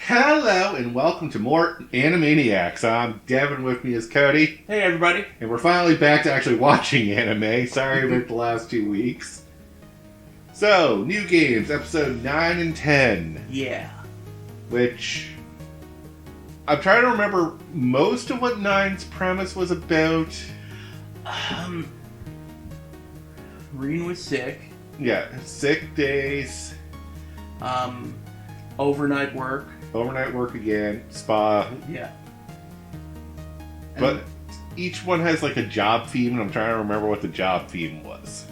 Hello and welcome to more Animeniacs. I'm Devin, with me is Cody. Hey everybody. And we're finally back to actually watching anime. Sorry about the last 2 weeks. So, New Games, episode 9 and 10. Yeah. Which, I'm trying to remember most of what 9's premise was about. Reen was sick. Yeah, sick days. Overnight work. Overnight work again. Spa. Yeah. But each one has like a job theme, and I'm trying to remember what the job theme was.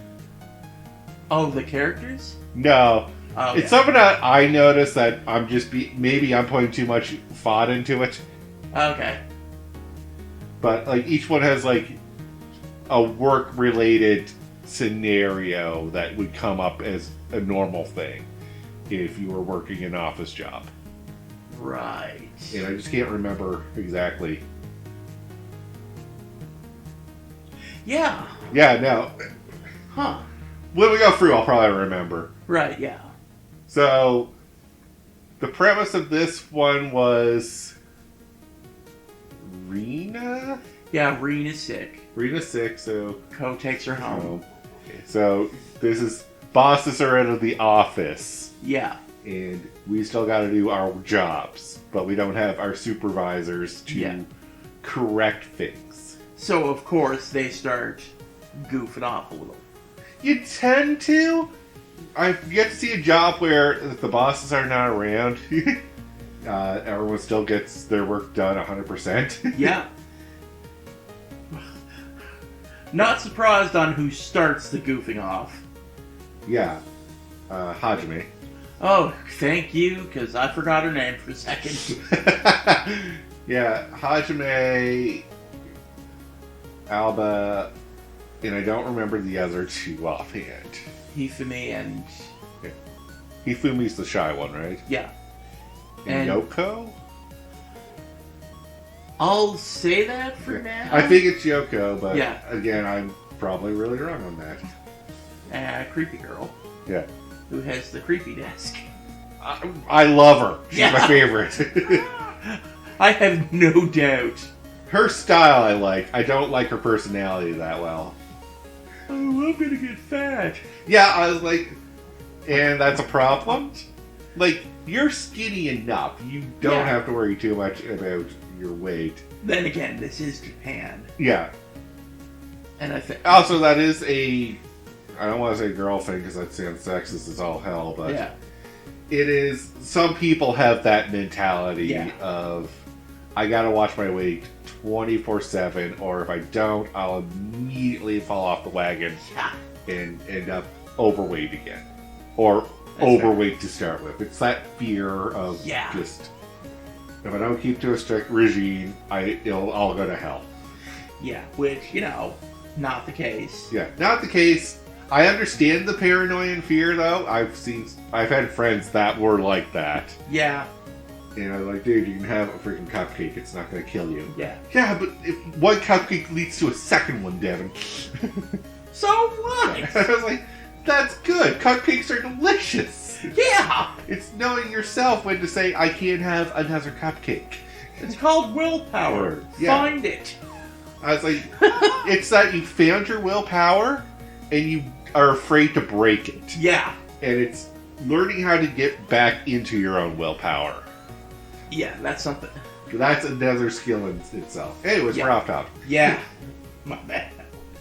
Oh, the characters? No. Oh, It's something that I noticed that I'm just maybe I'm putting too much thought into it. Okay. But like each one has like a work related scenario that would come up as a normal thing if you were working an office job. Right. And I just can't remember exactly. Yeah. Yeah, no. Huh. When we go through, I'll probably remember. Right, yeah. So, the premise of this one was Rena? Yeah, Reen is sick. Rena's sick, so... Ko takes her home. So, this is... Bosses are out of the office. Yeah. And we still gotta do our jobs. But we don't have our supervisors to correct things. So, of course, they start goofing off a little. You tend to. I've yet to see a job where the bosses are not around. Everyone still gets their work done 100%. Yeah. Not surprised on who starts the goofing off. Yeah. Hajime. Oh, thank you, because I forgot her name for a second. Yeah, Hajime, Alba, and I don't remember the other two offhand. Hifumi and... Hifumi's the shy one, right? Yeah. And Yoko? I'll say that for now. I think it's Yoko, but yeah. Again, I'm probably really wrong on that. Creepy girl. Yeah. Who has the creepy desk. I love her. She's my favorite. I have no doubt. Her style I like. I don't like her personality that well. Oh, I'm gonna get fat. Yeah, I was like... And that's a problem? Like, you're skinny enough. You don't have to worry too much about your weight. Then again, this is Japan. Yeah. And I think... Also, that is a... I don't want to say girl thing because that sounds sexist as all hell, but... Yeah. It is... Some people have that mentality of... I gotta watch my weight 24/7, or if I don't, I'll immediately fall off the wagon and end up overweight again. Or overweight to start with. It's that fear of just... If I don't keep to a strict regime, I'll go to hell. Yeah, which, not the case. Yeah, not the case. I understand the paranoia and fear, though. I've had friends that were like that. Yeah. And I was like, dude, you can have a freaking cupcake. It's not going to kill you. Yeah. Yeah, but if one cupcake leads to a second one, Devin. So what? I was like, that's good. Cupcakes are delicious. Yeah. It's knowing yourself when to say, I can't have another cupcake. It's called willpower. Yeah. Find it. I was like, it's that you found your willpower and you are afraid to break it. Yeah. And it's learning how to get back into your own willpower. Yeah, that's something. That's another skill in itself. Anyways, we're off topic. Yeah. My bad.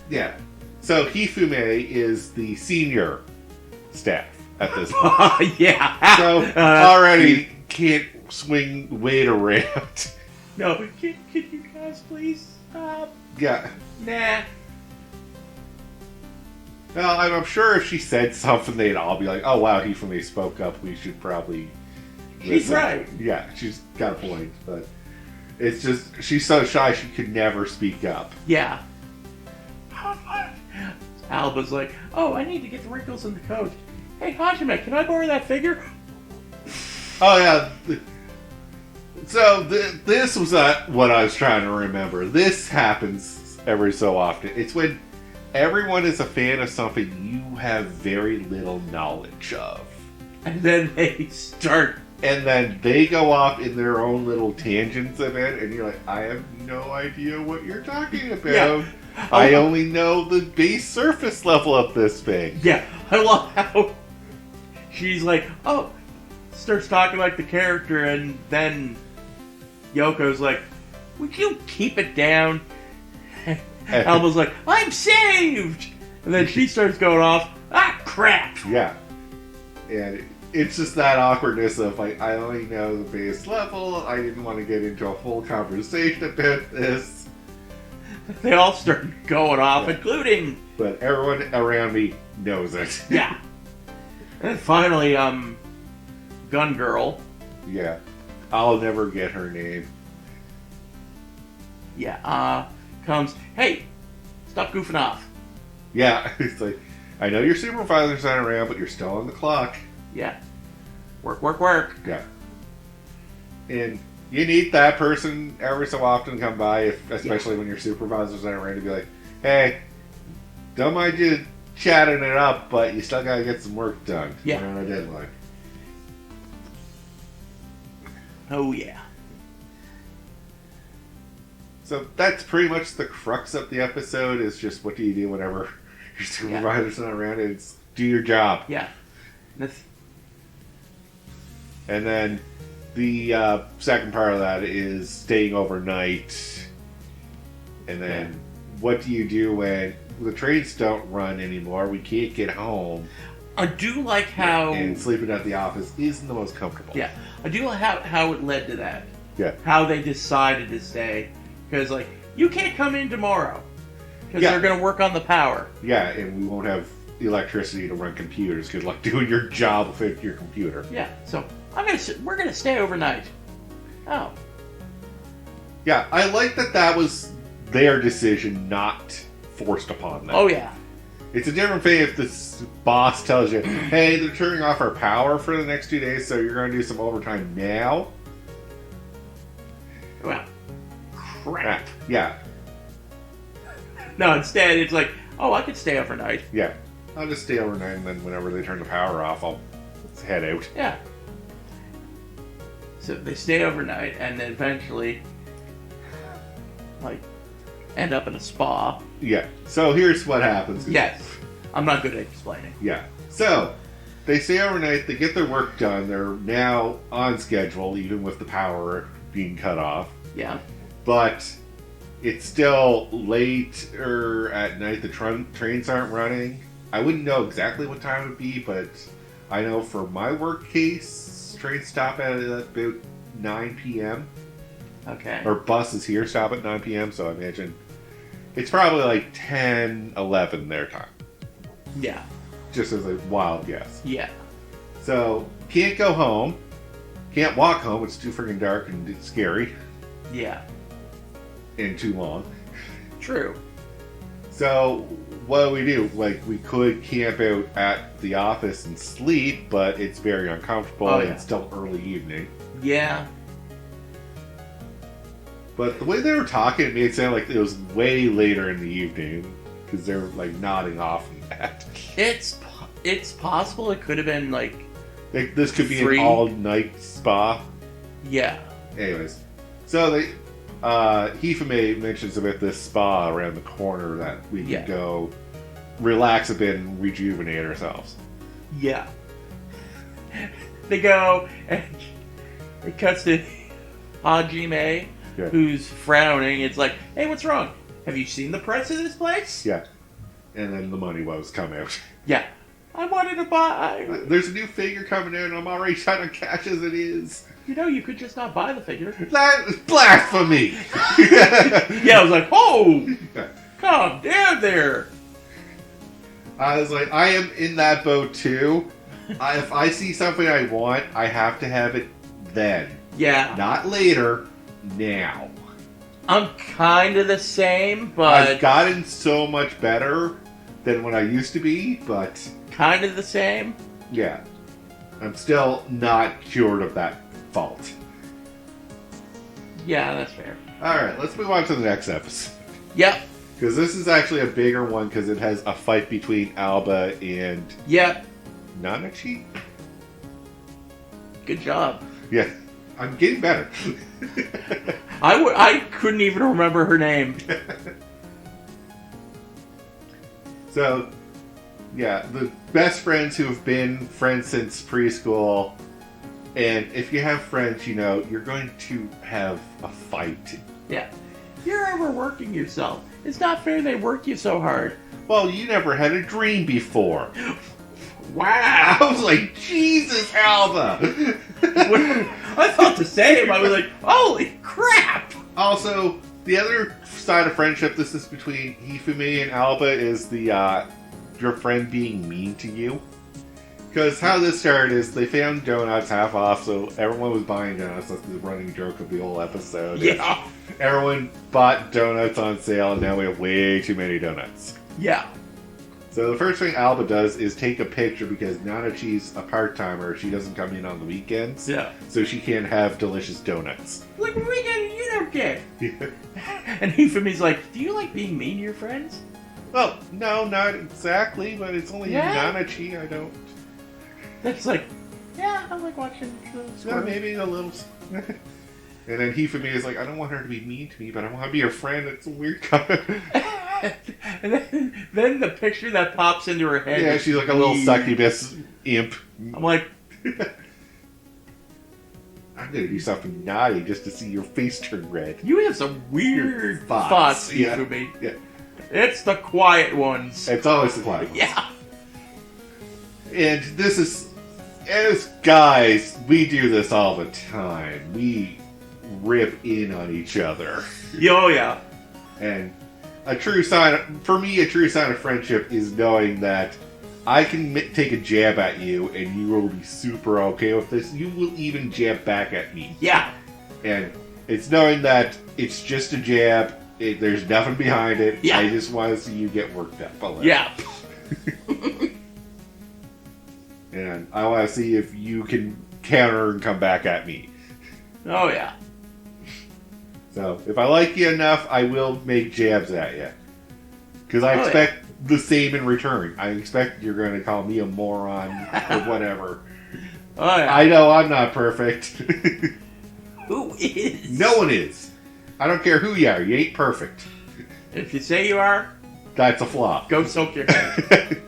Yeah. So Hifume is the senior staff at this point. Yeah. So already can't swing weight around. No, can you guys please stop? Yeah. Nah. Well, I'm sure if she said something, they'd all be like, oh wow, Hifume spoke up. We should probably... She's right. Yeah, she's got a point, but it's just, she's so shy she could never speak up. Yeah. Alba's like, oh, I need to get the wrinkles in the coat. Hey, Hajime, can I borrow that figure? Oh, yeah. So, this was what I was trying to remember. This happens every so often. It's when everyone is a fan of something you have very little knowledge of. And then they start And then they go off in their own little tangents of it, and you're like, I have no idea what you're talking about. Yeah. I only know the base surface level of this thing. Yeah, I love how she's like, oh, starts talking like the character, and then Yoko's like, would you keep it down? Alba's like, I'm saved! And then she starts going off, ah, crap! Yeah. And it's just that awkwardness of, like, I only know the base level, I didn't want to get into a full conversation about this. They all start going off, including... But everyone around me knows it. Yeah. And finally, Gun Girl. Yeah. I'll never get her name. Yeah, comes, hey, stop goofing off. Yeah, it's like, I know your supervisor's not around, but you're still on the clock. Yeah. Work, work, work. Yeah. And you need that person every so often come by, especially when your supervisor's not around, to be like, hey, don't mind you chatting it up, but you still gotta get some work done. Yeah. We're on a deadline. Oh, yeah. So that's pretty much the crux of the episode, is just what do you do whenever your supervisor's not around? It's do your job. Yeah. And then the second part of that is staying overnight. And then what do you do when the trains don't run anymore? We can't get home. I do like how... And sleeping at the office isn't the most comfortable. Yeah. I do like how it led to that. Yeah. How they decided to stay. Because, like, you can't come in tomorrow. Because they're going to work on the power. Yeah, and we won't have electricity to run computers. Good luck doing your job with your computer. Yeah, so we're going to stay overnight. Oh. Yeah, I like that was their decision, not forced upon them. Oh, yeah. It's a different thing if the boss tells you, hey, they're turning off our power for the next 2 days, so you're going to do some overtime now. Well, crap. Yeah. No, instead, it's like, oh, I could stay overnight. Yeah. I'll just stay overnight, and then whenever they turn the power off, I'll head out. Yeah. So they stay overnight, and then eventually, like, end up in a spa. Yeah. So here's what happens. Yes. I'm not good at explaining. Yeah. So, they stay overnight, they get their work done, they're now on schedule, even with the power being cut off. Yeah. But it's still late at night, the trains aren't running. I wouldn't know exactly what time it would be, but I know for my work case, trains stop at about 9 p.m. Okay. Or buses here stop at 9 p.m., so I imagine it's probably like 10, 11 their time. Yeah. Just as a wild guess. Yeah. So, can't go home. Can't walk home. It's too freaking dark and it's scary. Yeah. And too long. True. So, what do we do? Like, we could camp out at the office and sleep, but it's very uncomfortable and it's still early evening. Yeah. But the way they were talking, it made it sound like it was way later in the evening. Because they were, like, nodding off and that. It's possible it could have been, like... This could be an all-night spa. Yeah. Anyways. So, they... Hifumi mentions about this spa around the corner that we can go relax a bit and rejuvenate ourselves. Yeah. They go, and it cuts to Hajime, who's frowning. It's like, hey, what's wrong? Have you seen the price of this place? Yeah. And then the money woes come out. Yeah. I wanted to buy... There's a new figure coming in, and I'm already trying to cash as it is. You know, you could just not buy the figure. That's blasphemy! Yeah, I was like, oh! Calm down there! I was like, I am in that boat too. If I see something I want, I have to have it then. Yeah. Not later, now. I'm kind of the same, but... I've gotten so much better than when I used to be, but... Kind of the same? Yeah. I'm still not cured of that fault. Yeah, that's fair. Alright, let's move on to the next episode. Yep. Because this is actually a bigger one because it has a fight between Alba and... Yep. Nanachi? Good job. Yeah, I'm getting better. I couldn't even remember her name. So, yeah, the best friends who have been friends since preschool, and if you have friends, you know, you're going to have a fight. Yeah. You're overworking yourself. It's not fair they work you so hard. Well, you never had a dream before. Wow. I was like, Jesus, Alba! I thought the same. I was like, holy crap! Also, the other side of friendship, this is between Hifumi and Alba, is the, your friend being mean to you. Because how this started is they found donuts half off, so everyone was buying donuts. That's the running joke of the whole episode. Yeah. Everyone bought donuts on sale, and now we have way too many donuts. Yeah. So the first thing Alba does is take a picture because Nanachi's a part-timer. She doesn't come in on the weekends. Yeah. So she can't have delicious donuts. Like, weekend, you don't get. Yeah. And Hifumi's like, do you like being mean to your friends? Well, no, not exactly, but it's only Nanachi. I don't. That's like, yeah, I like watching the Yeah, maybe a little. And then Hifumi is like, I don't want her to be mean to me, but I want to be her friend. It's a weird comment. And then the picture that pops into her head. Yeah, she's like a little succubus imp. I'm like, I'm gonna do something naughty just to see your face turn red. you have some weird thoughts, Yeah. Hifumi. Yeah. It's the quiet ones. It's always the quiet ones. Yeah. And this is, as guys, we do this all the time. We rip in on each other. Oh, yeah. And a true sign, for me, a true sign of friendship is knowing that I can take a jab at you and you will be super okay with this. You will even jab back at me. Yeah. And it's knowing that it's just a jab. There's nothing behind it. Yeah. I just want to see you get worked up a little. Yeah. And I want to see if you can counter and come back at me. Oh, yeah. So, if I like you enough, I will make jabs at you. Because I expect the same in return. I expect you're going to call me a moron or whatever. Oh, yeah. I know I'm not perfect. Who is? No one is. I don't care who you are. You ain't perfect. If you say you are, That's a flaw. go soak your head.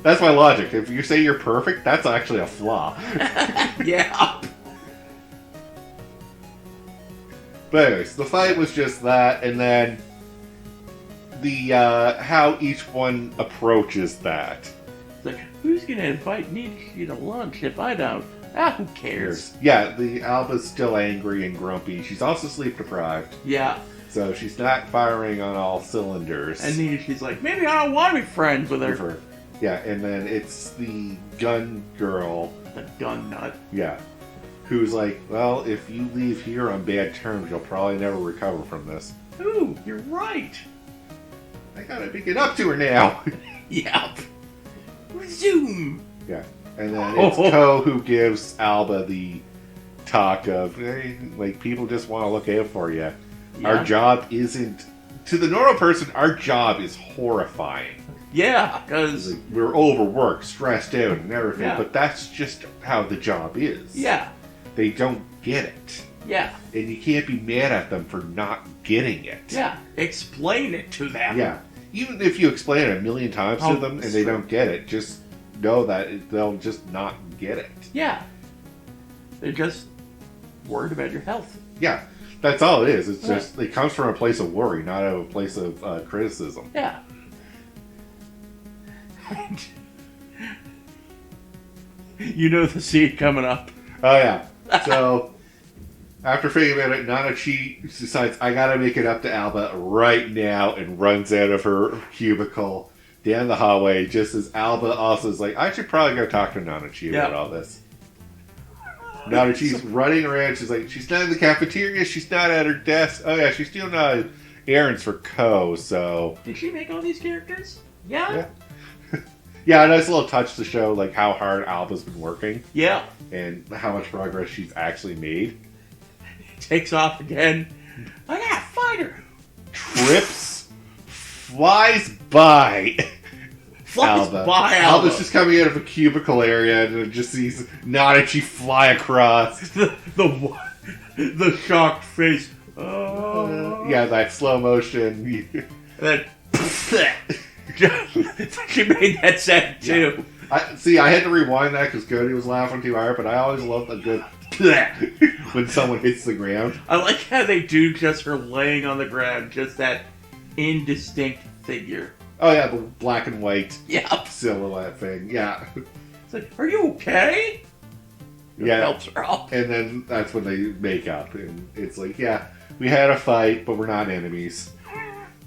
That's my logic. If you say you're perfect, that's actually a flaw. Yeah. But anyways, the fight was just that, and then the how each one approaches that. It's like, who's gonna invite Nishi to lunch if I don't? Ah, who cares? Yeah, the Alba's still angry and grumpy. She's also sleep deprived, Yeah. so she's not firing on all cylinders. And Nishi's like, maybe I don't want to be friends with her. Yeah, and then it's the gun girl. The gun nut. Yeah. Who's like, well, if you leave here on bad terms, you'll probably never recover from this. Ooh, you're right. I gotta make it up to her now. Yep. Resume. Yeah. And then it's Ko who gives Alba the talk of, hey, like, people just want to look out for you. Yeah. Our job isn't... To the normal person, our job is horrifying. Yeah, because... Like, we're overworked, stressed out, and everything, Yeah. but that's just how the job is. Yeah. They don't get it. Yeah. And you can't be mad at them for not getting it. Yeah. Explain it to them. Yeah. Even if you explain it a million times to them and they don't get it, just know that they'll just not get it. Yeah. They're just worried about your health. Yeah. That's all it is. It's just, it comes from a place of worry, not a place of criticism. Yeah. You know the scene coming up. Oh, yeah. So, after thinking about it, Nanachi decides, I gotta make it up to Alba right now, and runs out of her cubicle down the hallway, just as Alba also is like, I should probably go talk to Nanachi about all this. Nanachi's running around, she's like, she's not in the cafeteria, she's not at her desk. Oh, yeah, she's doing errands for Ko, so... Did she make all these characters? Yeah? Yeah, a nice little touch to show like how hard Alba's been working. Yeah. And how much progress she's actually made. Takes off again. I gotta fight her. Trips, flies by, flies by Alba. Alba's just coming out of a cubicle area and just sees Nanachi fly across. the shocked face. Oh. Yeah, that slow motion. And then she made that sound too. I had to rewind that because Cody was laughing too hard, but I always love a good when someone hits the ground. I like how they do just her laying on the ground, just that indistinct figure. Oh yeah, the black and white Yep. silhouette thing. Yeah. It's like, are you okay? Yeah. Helps her up. And then that's when they make up, and it's like, yeah, we had a fight, but we're not enemies.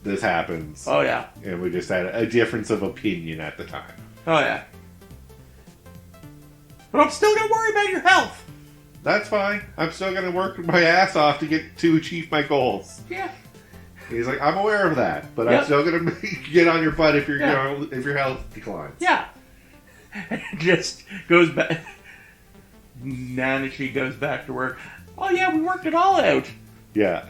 This happens. Oh yeah. And we just had a difference of opinion at the time. Oh yeah. But I'm still gonna worry about your health. That's fine. I'm still gonna work my ass off to achieve my goals. Yeah. He's like, I'm aware of that, but Yep. I'm still gonna get on your butt if your health declines. Yeah. Just goes back. Nanashi goes back to work. Oh yeah, we worked it all out. Yeah.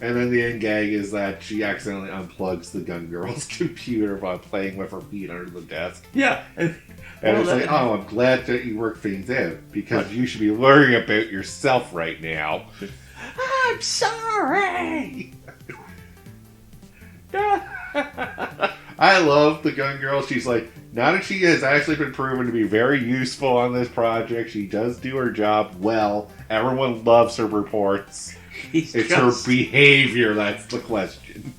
And then the end gag is that she accidentally unplugs the gun girl's computer while playing with her feet under the desk. Yeah. And it's like, oh, I'm glad that you worked things out, because you should be worrying about yourself right now. I'm sorry. I love the gun girl. She's like, now that she has actually been proven to be very useful on this project, she does do her job well. Everyone loves her reports. It's her behavior that's the question.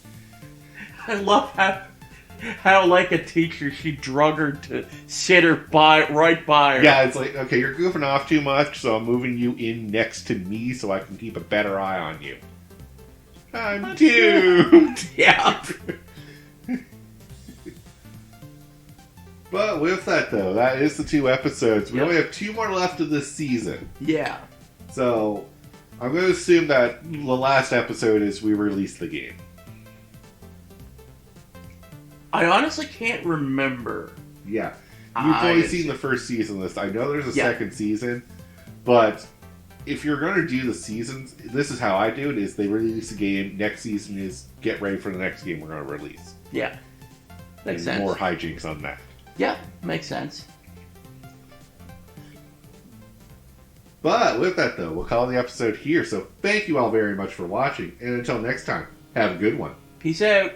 I love how like a teacher, she drug her to sit her right by her. Yeah, it's like, okay, you're goofing off too much, so I'm moving you in next to me so I can keep a better eye on you. I'm doomed. Yeah. But with that, though, that is the 2 episodes. We only have 2 more left of this season. Yeah. So, I'm going to assume that the last episode is we release the game. I honestly can't remember. Yeah. You've only seen the first season list. I know there's a second season, but if you're going to do the seasons, this is how I do it, is they release a game, next season is get ready for the next game we're going to release. Yeah. Makes sense. More hijinks on that. Yeah, makes sense. But with that, though, we'll call the episode here. So thank you all very much for watching. And until next time, have a good one. Peace out.